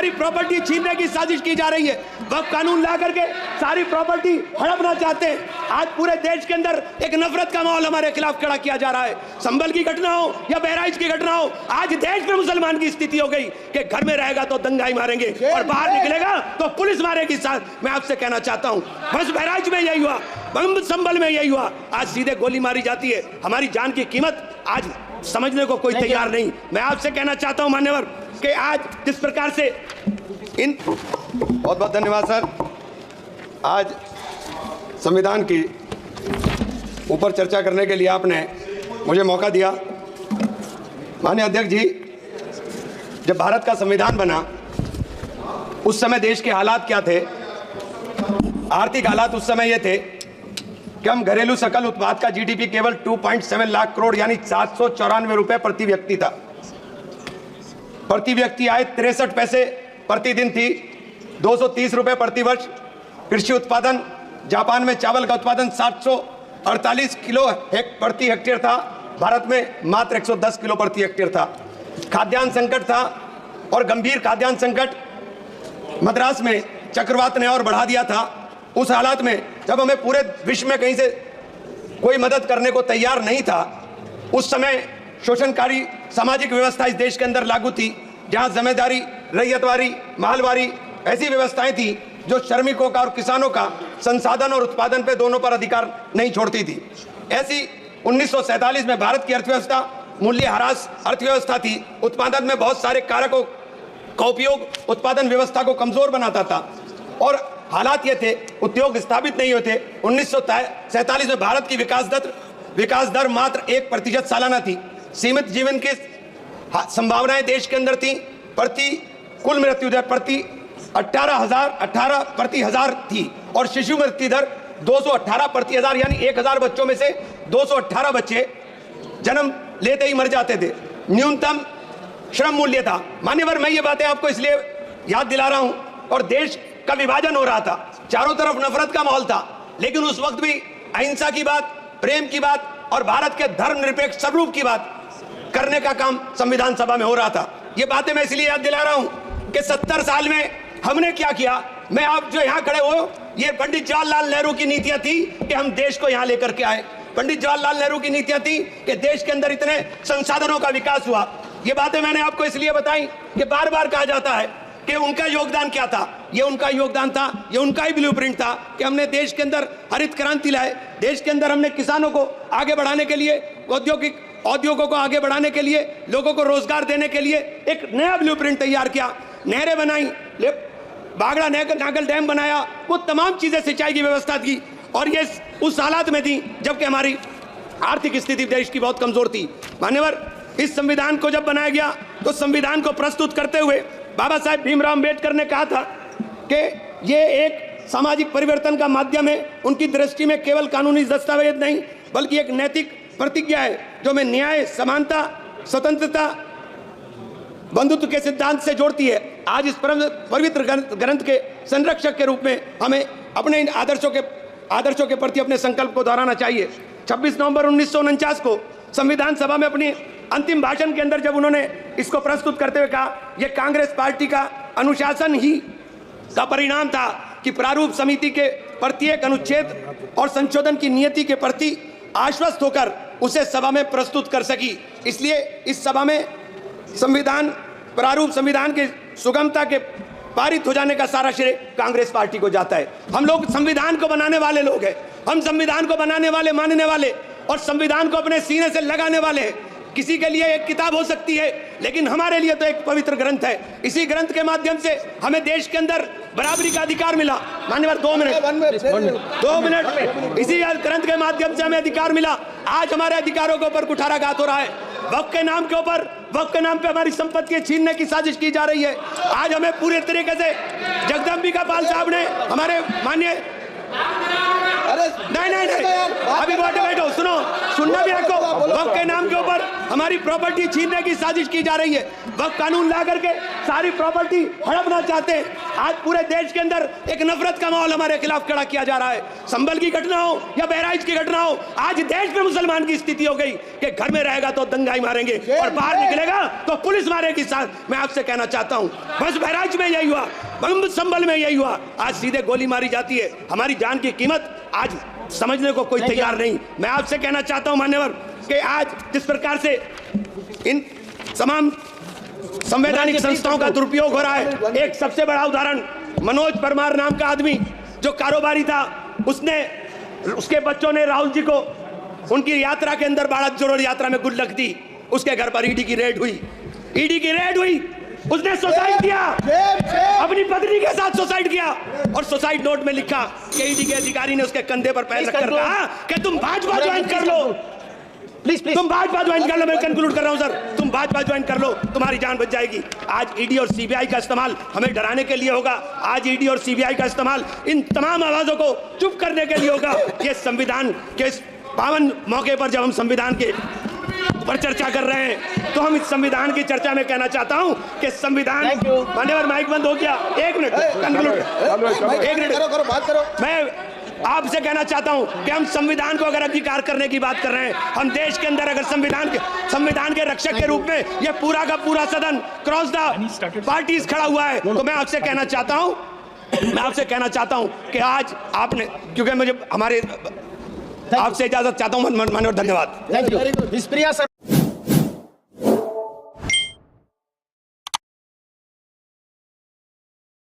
हमारी प्रॉपर्टी छीनने की साजिश की जा रही है। वक्फ कानून ला करके सारी प्रॉपर्टी हड़पना चाहते हैं। आज पूरे देश के अंदर एक नफरत का माहौल हमारे खिलाफ खड़ा किया जा रहा है। संभल की घटना हो या बहराइच की घटना हो, आज देश में मुसलमान की स्थिति हो गई कि घर में रहेगा तो दंगाई मारेंगे और बाहर निकलेगा तो पुलिस मारेगी। साथ मैं आपसे कहना चाहता हूं, बस बहराइच में यही हुआ, संभल में यही हुआ, आज सीधे गोली मारी जाती है। हमारी जान की कीमत आज समझने को कोई तैयार नहीं। मैं आपसे कहना चाहता हूं मान्यवर कि आज जिस प्रकार से इन बहुत बहुत धन्यवाद सर, आज संविधान की ऊपर चर्चा करने के लिए आपने मुझे मौका दिया। माननीय अध्यक्ष जी, जब भारत का संविधान बना उस समय देश के हालात क्या थे? आर्थिक हालात उस समय ये थे कि हम घरेलू सकल उत्पाद का जीडीपी केवल 2.7 लाख करोड़ यानी 794 रुपए प्रति व्यक्ति था। प्रति व्यक्ति आय 63 पैसे प्रतिदिन थी, 230 रुपए प्रति वर्ष। कृषि उत्पादन, जापान में चावल का उत्पादन 748 किलो प्रति हेक्टेयर था, भारत में मात्र 110 किलो प्रति हेक्टेयर था। खाद्यान्न संकट था और गंभीर खाद्यान्न संकट मद्रास में चक्रवात ने और बढ़ा दिया था। उस हालात में जब हमें पूरे विश्व में कहीं से कोई मदद करने को तैयार नहीं था, उस समय शोषणकारी सामाजिक व्यवस्था इस देश के अंदर लागू थी, जहां जमींदारी, रैयतवारी, माहलवारी ऐसी व्यवस्थाएं थी जो श्रमिकों का और किसानों का संसाधन और उत्पादन पे दोनों पर अधिकार नहीं छोड़ती थी। ऐसी 1947 में भारत की अर्थव्यवस्था मूल्यह्रास अर्थव्यवस्था थी। उत्पादन में बहुत सारे कारकों का उपयोग उत्पादन व्यवस्था को कमजोर बनाता था और हालात ये थे, उद्योग स्थापित नहीं होते। 1947 में भारत की विकास दर मात्र 1% सालाना थी। सीमित जीवन की संभावनाएं देश के अंदर थी। कुल मृत्यु दर प्रति 18 प्रति हजार थी और शिशु मृत्यु दर 218 प्रति हजार, यानी 1000 बच्चों में से 218 बच्चे जन्म लेते ही मर जाते थे। न्यूनतम श्रम मूल्य था। मान्यवर, मैं ये बातें आपको इसलिए याद दिला रहा हूं, और देश का विभाजन हो रहा था, चारों तरफ नफरत का माहौल था, लेकिन उस वक्त भी अहिंसा की बात, प्रेम की बात और भारत के धर्मनिरपेक्ष स्वरूप की बात करने का काम संविधान सभा में हो रहा था। ये बातें मैं इसलिए याद दिला रहा हूं कि 70 साल में हमने क्या किया। मैं आप जो यहाँ खड़े हो, ये पंडित जवाहरलाल नेहरू की नीतियां थी कि हम देश को यहाँ लेकर के आए। पंडित जवाहरलाल नेहरू की नीतियां थी कि देश के अंदर इतने संसाधनों का विकास हुआ। ये बातें मैंने आपको इसलिए बताई कि बार बार कहा जाता है कि उनका योगदान क्या था। ये उनका योगदान था, ये उनका ही ब्लूप्रिंट था कि हमने देश के अंदर हरित क्रांति लाए। देश के अंदर हमने किसानों को आगे बढ़ाने के लिए, औद्योगों को आगे बढ़ाने के लिए, लोगों को रोजगार देने के लिए एक नया ब्लूप्रिंट तैयार किया। नहरें बनाई, बागड़ा नागल डैम बनाया, वो तमाम चीजें सिंचाई की व्यवस्था की, और ये उस हालात में थी जबकि हमारी आर्थिक स्थिति देश की बहुत कमजोर थी। मान्यवर, इस संविधान को जब बनाया गया तो संविधान को प्रस्तुत करते हुए बाबा साहेब भीमराव अम्बेडकर ने कहा था कि ये एक सामाजिक परिवर्तन का माध्यम है। उनकी दृष्टि में केवल कानूनी दस्तावेज नहीं बल्कि एक नैतिक प्रतिज्ञा है जो हमें न्याय, समानता, स्वतंत्रता, बंधुत्व के सिद्धांत से जोड़ती है। आज इस पवित्र ग्रंथ के संरक्षक के रूप में हमें अपने इन आदर्शों के प्रति अपने संकल्प को दोहराना चाहिए। 26 नवंबर 1949 को संविधान सभा में अपनी अंतिम भाषण के अंदर जब उन्होंने इसको प्रस्तुत करते हुए कहा, यह कांग्रेस पार्टी का अनुशासन ही का परिणाम था कि प्रारूप समिति के प्रत्येक अनुच्छेद और संशोधन की नियति के प्रति आश्वस्त होकर उसे सभा में प्रस्तुत कर सकी। इसलिए इस सभा में प्रारूप संविधान के सुगमता के पारित हो जाने का सारा श्रेय कांग्रेस पार्टी को जाता है। हम लोग संविधान को बनाने वाले लोग हैं, हम संविधान को बनाने वाले, मानने वाले और संविधान को अपने सीने से लगाने वाले हैं। किसी के लिए एक किताब हो सकती है, लेकिन हमारे लिए तो एक पवित्र ग्रंथ है। इसी ग्रंथ के माध्यम से हमें देश के अंदर बराबरी का अधिकार मिला। मान्यवर, 2 मिनट, इसी ग्रंथ के माध्यम से हमें अधिकार मिला। आज हमारे अधिकारों के ऊपर कुठाराघात हो रहा है। वक्फ के नाम पे हमारी संपत्ति छीनने की साजिश की जा रही है। आज हमें पूरे तरीके से जगदम्बिका पाल साहब ने हमारे माननीय नहीं, अभी बैठो, सुनना भी आपको। वक्फ के नाम के ऊपर हमारी प्रॉपर्टी छीनने की साजिश की जा रही है। वक्फ कानून ला करके सारी प्रॉपर्टी हड़पना चाहते हैं। आज पूरे देश के अंदर एक नफरत का माहौल हमारे खिलाफ खड़ा किया जा रहा है। संभल की घटना हो या बहराइच की घटना हो, आज देश में मुसलमान की स्थिति हो गई कि घर में रहेगा तो दंगाई मारेंगे और बाहर निकलेगा तो पुलिस मारेगी। साथ मैं आपसे कहना चाहता हूं, बस बहराइच में यही हुआ, संभल में यही हुआ, आज सीधे गोली मारी जाती है। हमारी जान की कीमत आज समझने को कोई तैयार नहीं। मैं आपसे कहना चाहता हूं मान्यवर कि आज जिस प्रकार से इन तमाम संवैधानिक संस्थाओं का दुरुपयोग हो रहा है, एक सबसे बड़ा उदाहरण मनोज परमार नाम का आदमी जो कारोबारी था, उसके बच्चों ने राहुल जी को उनकी यात्रा के अंदर भारत जोड़ो यात्रा में गुल्लक दी। उसके घर पर ईडी की रेड हुई, उसने सुसाइड किया, अपनी पत्नी के साथ सुसाइड किया और सुसाइड नोट में लिखा कि ईडी के अधिकारी ने उसके कंधे पर पैर रखकर कहा कि तुम भाजपा ज्वाइन कर लो, प्लीज तुम भाजपा ज्वाइन कर लो। मैं कंक्लूड कर रहा हूं सर, तुम भाजपा ज्वाइन कर लो, तुम्हारी जान बच जाएगी। आज ईडी और सीबीआई का इस्तेमाल हमें डराने के लिए होगा, आज ईडी और सीबीआई का इस्तेमाल इन तमाम आवाजों को चुप करने के लिए होगा। ये संविधान के इस पावन मौके पर जब हम संविधान के पर चर्चा कर रहे हैं तो हम इस संविधान की चर्चा में कहना चाहता हूं कि संविधान, मान्यवर माइक बंद हो गया, एक मिनट बात करो। मैं आपसे कहना चाहता हूं कि हम संविधान को अगर अंगीकार करने की बात कर रहे हैं, हम देश के अंदर अगर संविधान के रक्षक के रूप में ये पूरा का पूरा सदन क्रॉस द पार्टीज खड़ा हुआ है, तो मैं आपसे कहना चाहता हूं कि आज आपने, क्योंकि मुझे आपसे इजाजत चाहता हूं, माननीय, धन्यवाद।